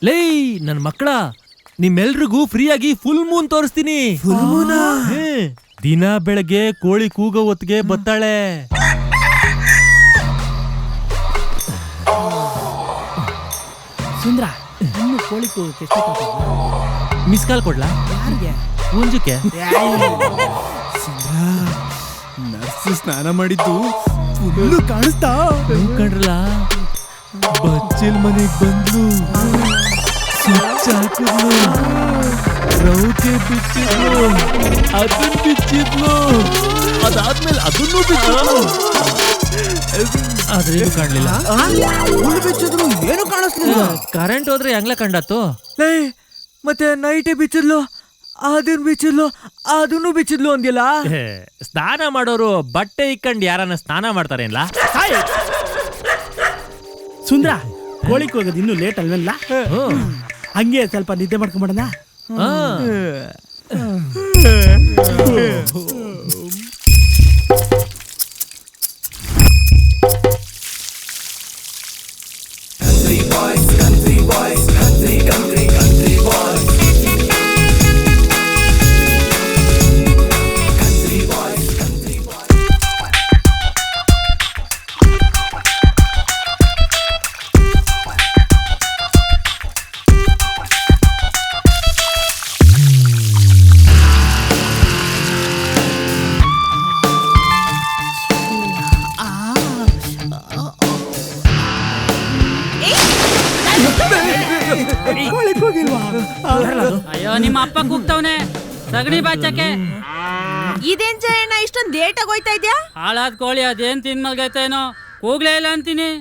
ಲೇ ನನ್ ಮಕ್ಕಳ, ನಿಮ್ಮೆಲ್ರಿಗೂ ಫ್ರೀಯಾಗಿ ಫುಲ್ ಮೂನ್ ತೋರಿಸ್ತೀನಿ. ದಿನ ಬೆಳಗ್ಗೆ ಕೋಳಿ ಕೂಗೋ ಹೊತ್ತಿಗೆ ಬತ್ತಾಳೆ. ಸುಂದ್ರ, ಇನ್ನು ಕೋಳಿ ಕೂಗಕ್ಕೆ ಮಿಸ್ ಕಾಲ್ ಕೊಡ್ಲಾ? ಮುಂಜಕ್ಕೆ ನರ್ಸ್ ಸ್ನಾನ ಮಾಡಿದ್ದು ಫುಲ್ಲು ಕಾಣಿಸ್ತಾ ಕಂಡ್ರಲ್ಲ. ಬಚ್ಚಲ್ ಮನೆಗ್ ಬಂದ್ಲು, ಸ್ವಿಚ್ ಹಾಕಿದ್ಲು, ರೌಕೆ ಬಿಚ್ಚಿದ್ಲು, ಅದನ್ ಬಿಚ್ಚಿದ್ಲು, ಅದಾದ್ಮೇಲೆ ಅದನ್ನೂ ಬಿಚ್ಚಿದ್ಲು. ಅದ್ರೇನು ಕಾಣ್ಲಿಲ್ಲ. ಬಿಚ್ಚಿದ್ರು ಏನು ಕಾಣಿಸ್ಲಿಲ್ಲ. ಕರೆಂಟ್ ಹೋದ್ರೆ ಹೆಂಗ್ಲ ಕಂಡತ್ತು? ಮತ್ತೆ ನೈಟೇ ಬಿಚ್ಚಿದ್ಲು, ಅದನ್ ಬಿಚ್ಚಿದ್ಲು, ಅದನ್ನು ಬಿಚ್ಚಿದ್ಲು ಅಂದಿಲ್ಲ. ಸ್ನಾನ ಮಾಡೋರು ಬಟ್ಟೆ ಇಕ್ಕಂಡು ಯಾರನ್ನ ಸ್ನಾನ ಮಾಡ್ತಾರೇನ್ಲ? ಸುಂದ್ರ, ಕೋಳಿ ಹೋಗೋದು ಇನ್ನೂ ಲೇಟ್ ಅಲ್ವಲ್ಲ? ಹಂಗೆ ಸ್ವಲ್ಪ ನಿದ್ದೆ ಮಾಡ್ಕೊಂಡ್ಬಿಡೋಣ. ಅಯ್ಯೋ, ನಿಮ್ಮ ಅಪ್ಪ ಕೂಗ್ತವನೆ ಸಗಣಿ ಬಾಚಕ್ಕೆ. ಇದೇನ್ ಜಯಣ್ಣ ಇಷ್ಟೊಂದು ಲೇಟ್ ಆಗೋಯ್ತಾ ಇದ್ಯಾ? ಹಾಳಾದ್ ಕೋಳಿ ಅದೇನ್ ತಿನ್ ಮಲ್ಗೈತೇನೋ, ಕೂಗ್ಲೇ ಇಲ್ಲ ಅಂತೀನಿ.